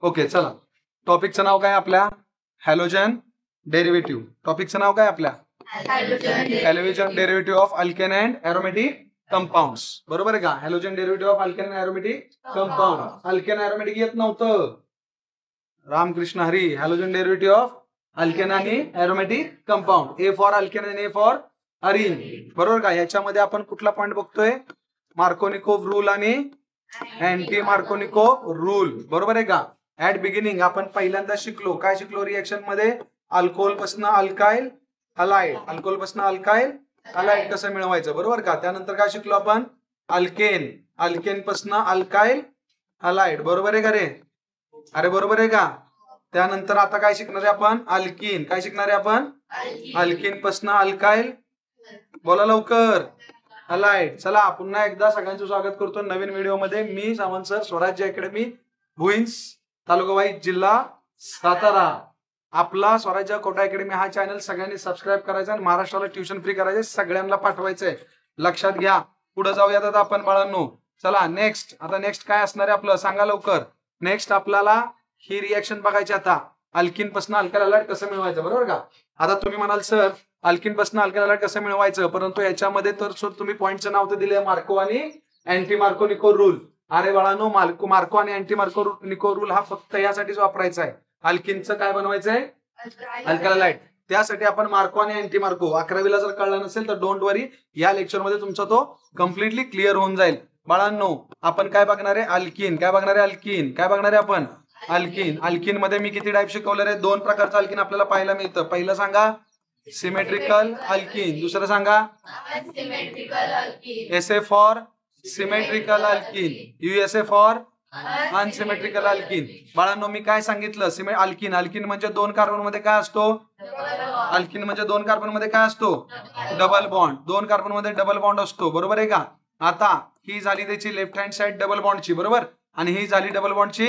Okay चला, टॉपिकचं नाव काय आपल्या? Halogen derivative. टॉपिकचं नाव काय आपल्या? Halogen derivative of alkane and aromatic compounds. बरोबर आहे का? Halogen derivative of alkane and aromatic compound. Alkane aromatic येत नव्हतं. Ramkrishna Hari. Halogen derivative of alkane आणि aromatic compound. A for alkane आणि ए फॉर अरिन. बरोबर का? याच्यामध्ये आपण कुठला पॉईंट बघतोय? मार्कोनिकोव्ह रूल आणि अँटी मार्कोनिकोव्ह रूल. बरोबर आहे का? ऍट बिगिनिंग आपण पहिल्यांदा शिकलो. काय शिकलो? रिएक्शन मध्ये अल्कोहोल पासून अल्काइल हलाइड, अल्कोहोल पासून अल्काइल हलाइड कसं मिळवायचं. बरोबर का? त्यानंतर काय शिकलो आपण? अल्केन, अल्केन पासून अल्काइल हलाइड. बरोबर आहे का रे? अरे बरोबर आहे का? त्यानंतर आता काय शिकणार आहे आपण? अल्किन. काय शिकणार आहे आपण? अल्किन पासून अल्काइल, बोला लवकर, हलाइड. चला पुन्हा एकदा सगळ्यांचं स्वागत करतो नवीन व्हिडिओ मध्ये. मी सावंत सर, स्वराज्य अकॅडमी, भुईंस, तालुका वाईज, जिल्हा सातारा. आपला स्वराज्य कोटा अकॅडमी हा चॅनल सगळ्यांनी सबस्क्राईब करायचा आणि महाराष्ट्राला ट्युशन फ्री करायचे, सगळ्यांना पाठवायचंय. लक्षात घ्या. पुढे जाऊयात आता आपण बाळांनो. चला नेक्स्ट. आता नेक्स्ट काय असणार आहे आपलं? सांगा लवकर. नेक्स्ट आपल्याला ही रिएक्शन बघायची. आता अल्किन पासून अल्काइल हलाइड कसं मिळवायचं. बरोबर का? आता तुम्ही म्हणाल सर अल्किन पासून अल्काइल हलाइड कसं मिळवायचं, परंतु याच्यामध्ये तर तुम्ही पॉईंटचं नाव तर दिले, मार्को आणि अँटी मार्कोनिको रूल. अरे बाळांनो, मार्को आणि अँटी मार्कोनिको रूल हा फक्त यासाठीच वापरायचा आहे. अल्किनचं काय बनवायचंय? Alkyl halide. त्यासाठी आपण मार्को आणि अँटी मार्को 11वीला जर कळलं नसेल तर डोंट वरी, या लेक्चर मध्ये तुमचा तो कम्प्लिटली क्लिअर होऊन जाईल. बाळांनो आपण काय बघणार आहे? अल्किन. काय बघणार आहे? अल्किन. काय बघणार आहे आपण? अल्किन. अल्किन मध्ये मी किती टाईप शिकवले आहे? 2 प्रकारचं अल्किन आपल्याला पाहायला मिळतं. पहिलं सांगा सिमेट्रिकल अल्किन, दुसरं सांगा SA for symmetrical alkyne, USA for unsymmetrical alkyne. बाळांनो मी काय सांगितलं? अल्किन. अल्किन म्हणजे 2 कार्बन मध्ये काय असतो? अल्किन म्हणजे 2 कार्बन मध्ये काय असतो? Double bond. 2 कार्बन मध्ये डबल बॉन्ड असतो. बरोबर आहे का? आता ही झाली त्याची लेफ्ट हँड साइड डबल बॉन्डची. बरोबर. आणि ही झाली डबल बॉन्डची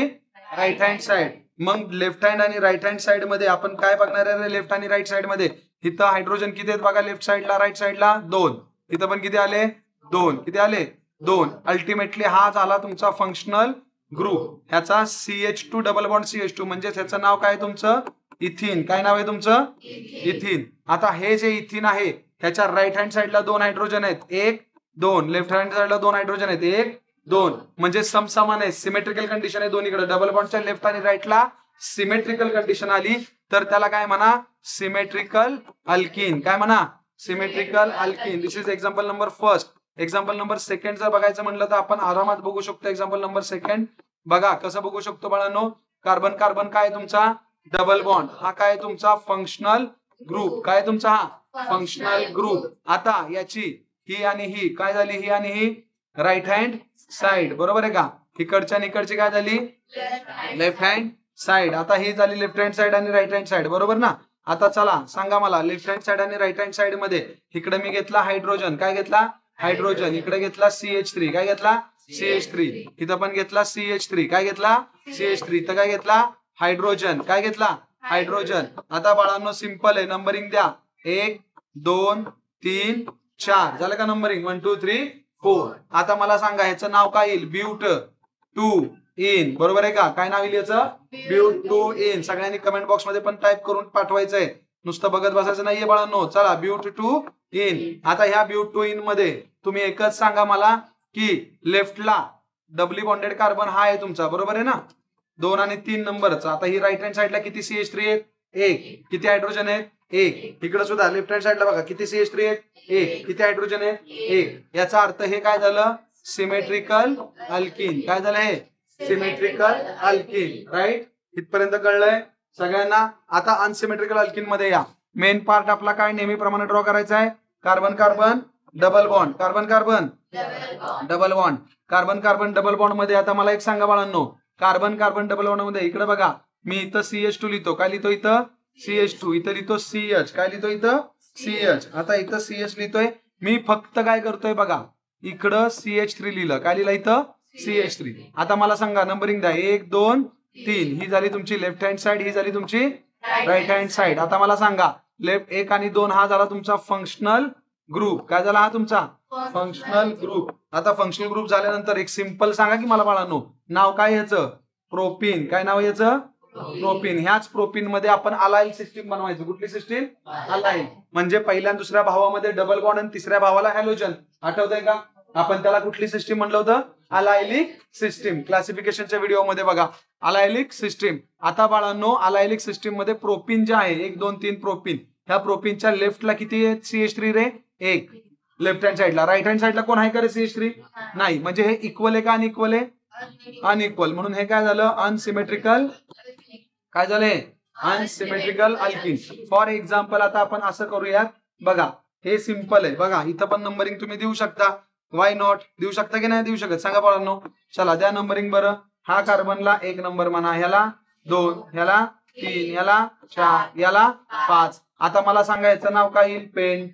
राईट हँड साइड. मग लेफ्ट हँड आणि राईट हँड साइड मध्ये आपण काय बघणार आहे? लेफ्ट आणि राईट साइड मध्ये इथं हायड्रोजन किती आहेत बघा. लेफ्ट साइडला, राईट साइडला 2. इथं पण किती आले? 2. किती आले? 2. अल्टिमेटली हा झाला तुमचा फंक्शनल ग्रुप. ह्याचा CH2 डबल बॉन्ड CH2 म्हणजे ह्याचं नाव काय तुमचं? इथिन. काय नाव आहे तुमचं? इथिन. आता हे जे इथिन आहे ह्याच्या राईट हँड साइडला 2 हायड्रोजन आहेत. 1 2. लेफ्ट हँड साइडला 2 हायड्रोजन आहेत. 1 2. म्हणजे समसमान आहे. सिमेट्रिकल कंडिशन आहे दोन्हीकडे. डबल बॉन्डच्या लेफ्ट आणि राईटला सिमेट्रिकल कंडिशन आली तर त्याला काय म्हणा? Symmetrical alkene. काय म्हणा? Symmetrical alkene. This is example number first. Example number second जर बघायचं म्हणलं तर आपण आरामात बघू शकतो. एक्झाम्पल नंबर सेकंड बघा कसं बघू शकतो बाळांनो. कार्बन कार्बन काय तुमचा? Double bond. हा काय तुमचा? Functional group. काय तुमचा? हा फंक्शनल ग्रुप. आता याची ही आणि ही काय झाली? ही आणि ही राईट हँड साइड. बरोबर आहे का? इकडच्या इकडची काय झाली? Left hand side. आता ही झाली लेफ्ट हँड साइड आणि राईट हँड साइड. बरोबर ना? आता चला सांगा मला, लेफ्ट हँड साइड आणि राईट हँड साइड मध्ये इकडे मी घेतला हायड्रोजन. काय घेतला? हायड्रोजन. इकडे घेतला CH3. काय घेतला? CH3. इथं पण घेतला CH3. काय घेतला? CH3. इथं काय घेतला? हायड्रोजन. काय घेतला? हायड्रोजन. आता बाळांनो सिंपल आहे. नंबरिंग द्या. 1 2 3 4. झालं का नंबरिंग? 1 2 3 4. आता मला सांगा ह्याचं नाव काय येईल? But 2 yne. बरोबर आहे का? काय नाव येईल याचं? But 2 yne. सगळ्यांनी कमेंट बॉक्स मध्ये पण टाईप करून पाठवायचंय. नुसतं बघत बसायचं नाहीये बाळांनो. चला ब्यूट 2 इन. आता ह्या ब्यूट 2 इन मध्ये तुम्ही एकच सांगा मला की लेफ्टला डबली बॉन्डेड कार्बन हा आहे तुमचा. बरोबर आहे ना? 2 आणि 3 नंबरचा. आता ही राईट हँड साइडला किती CH3 आहेत? 1. किती हायड्रोजन आहेत? 1. इकडे सुद्धा लेफ्ट हँड साइडला बघा किती CH3 आहेत? 1. किती हायड्रोजन आहेत? 1. याचा अर्थ हे काय झालं? Symmetrical alkene. काय झालं हे? Symmetrical alkene. राईट. इथपर्यंत कळलंय सगळ्यांना? आता अनसिमेट्रिकल अल्किन मध्ये या. मेन पार्ट आपला काय नेहमीप्रमाणे ड्रॉ करायचा आहे? Carbon carbon double bond. Carbon carbon double bond. Carbon carbon double bond मध्ये आता मला एक सांगा बाळांनो, कार्बन कार्बन डबल बॉन्ड मध्ये इकडे बघा मी इथं CH2 लिहितो. काय लिहितो इथं? CH2. इथं लिहितो CH. काय लिहितो इथं? CH. आता इथं CH लिहितोय मी. फक्त काय करतोय बघा, इकडं CH3 लिहिलं. काय लिहिलं इथं? CH3. आता मला सांगा नंबरिंग द्या. 1 2 3. ही झाली तुमची लेफ्ट हँड साइड, ही झाली तुमची राईट हँड साइड. आता मला सांगा लेफ्ट 1 आणि 2 हा झाला तुमचा फंक्शनल ग्रुप. काय झाला हा तुमचा? Functional group. आता फंक्शनल ग्रुप झाल्यानंतर एक सिंपल सांगा की मला बाळांनो, नाव काय ह्याचं? प्रोपीन. काय नाव याचं? प्रोपीन. ह्याच प्रोपीन मध्ये आपण अलाइल सिस्टीम बनवायचं. कुठली सिस्टीम? अलाइल. म्हणजे पहिल्या आणि दुसऱ्या भावामध्ये डबल बॉन्ड आणि तिसऱ्या भावाला हॅलोजन. आठवतंय का? आपण त्याला कुठली सिस्टीम म्हणलं होतं? अलायलिक सिस्टीम. क्लासिफिकेशनच्या व्हिडिओ मध्ये बघा अलायलिक सिस्टीम. आता बाळांनो अलायलिक सिस्टीम मध्ये प्रोपीन जे आहे 1 2 3 प्रोपीन, ह्या प्रोपीनच्या लेफ्टला किती आहे CH3 रे? 1 लेफ्ट हँड साइडला. राईट हँड साइडला कोण आहे का रे CH3? नाही. म्हणजे हे इक्वल आहे का अनइक्वल आहे? अनइक्वल. म्हणून हे काय झालं? अनसिमेट्रिकल. काय झाले? Unsymmetrical alkene. फॉर एक्झाम्पल आता आपण असं करूयात. बघा हे सिंपल आहे. बघा इथं पण नंबरिंग तुम्ही देऊ शकता. Why not? देऊ शकता की नाही देऊ शकत? सांगा बाळांनो. चला द्या नंबरिंग बरं. हा कार्बनला 1 नंबर म्हणा, ह्याला 2, ह्याला 3, ह्याला 4, याला 5. आता मला सांगायचं नाव काय येईल? पेंट.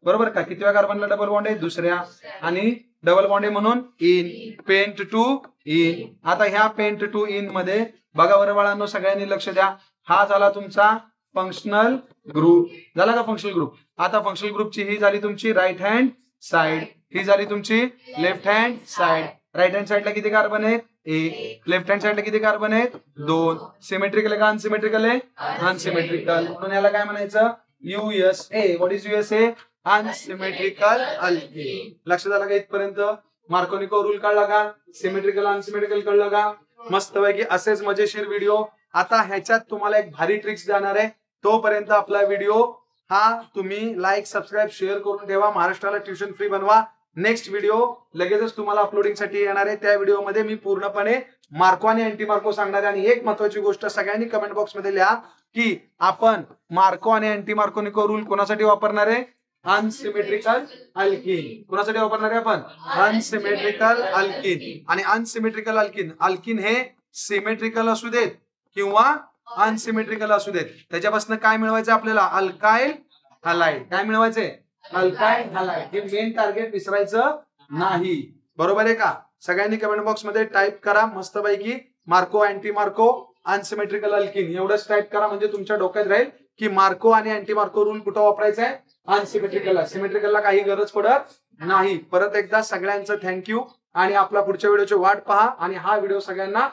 बरोबर का? कितव्या कार्बनला डबल बॉन्ड आहे? दुसऱ्या. आणि डबल बॉन्ड आहे म्हणून इन. Pent two in. आता ह्या पेंट टू इन मध्ये बघा बरं बाळांनो, सगळ्यांनी लक्ष द्या. हा झाला तुमचा फंक्शनल ग्रुप. झाला का फंक्शनल ग्रुप? आता फंक्शनल ग्रुपची ही झाली तुमची राईट हँड साइड, ही झाली तुमची left hand side. Right hand साइडला किती कार्बन आहेत? 1. लेफ्ट हँड साइडला किती कार्बन आहेत? 2. सिमेट्रिकल आहे का अनसिमेट्रिकल आहे? अनसिमेट्रिकल. म्हणून याला काय म्हणायचं? USA. What is USA? Unsymmetrical alkene. लक्षात आलं का इथपर्यंत? मार्कोनिको रूल कळला का? सिमेट्रिकल अनसिमेट्रिकल कळलं का? मस्तपैकी असेच मजेशीर व्हिडिओ. आता ह्याच्यात तुम्हाला एक भारी ट्रिक्स देणार आहे. तोपर्यंत आपला व्हिडिओ हा तुम्ही लाईक सबस्क्राईब शेअर करून ठेवा. महाराष्ट्राला ट्युशन फ्री बनवा. नेक्स्ट व्हिडिओ लगेचच तुम्हाला अपलोडिंग साठी येणार आहे. त्या व्हिडिओ मध्ये मी पूर्णपणे मार्को आणि अँटी मार्को सांगणार आहे. आणि एक महत्वाची गोष्ट सगळ्यांनी कमेंट बॉक्स मध्ये लिहा की आपण मार्को आणि अँटी मार्कोनिको रूल कोणासाठी वापरणार आहे? Unsymmetrical alkene. कोणासाठी वापरणार आहे आपण? Unsymmetrical alkene. आणि अनसिमेट्रिकल अल्किन, अल्किन हे सिमेट्रिकल असू देत किंवा अनसिमेट्रिकल असू देत, त्याच्यापासून काय मिळवायचं आपल्याला? Alkyl halide. काय मिळवायचंय? Alkyl halide. हे मेन टार्गेट विसरायचं नाही. बरोबर आहे का? सगळ्यांनी कमेंट बॉक्स मध्ये टाईप करा मस्तपैकी Marco anti Marco unsymmetrical alkene एवढंच टाईप करा. म्हणजे तुमच्या डोक्यात राहील की मार्को आणि अँटी मार्को रूल कुठं वापरायचा आहे? अनसिमेट्रिकलला. सिमेट्रिकलला काही गरज पडत नाही. परत एकदा सगळ्यांचं थँक्यू. आणि आपला पुढच्या व्हिडिओची वाट पहा. आणि हा व्हिडिओ सगळ्यांना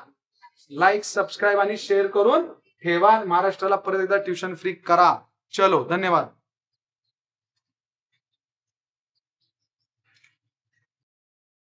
लाईक सबस्क्राईब आणि शेअर करून ठेवा. महाराष्ट्राला परत एकदा ट्युशन फ्री करा. चलो धन्यवाद.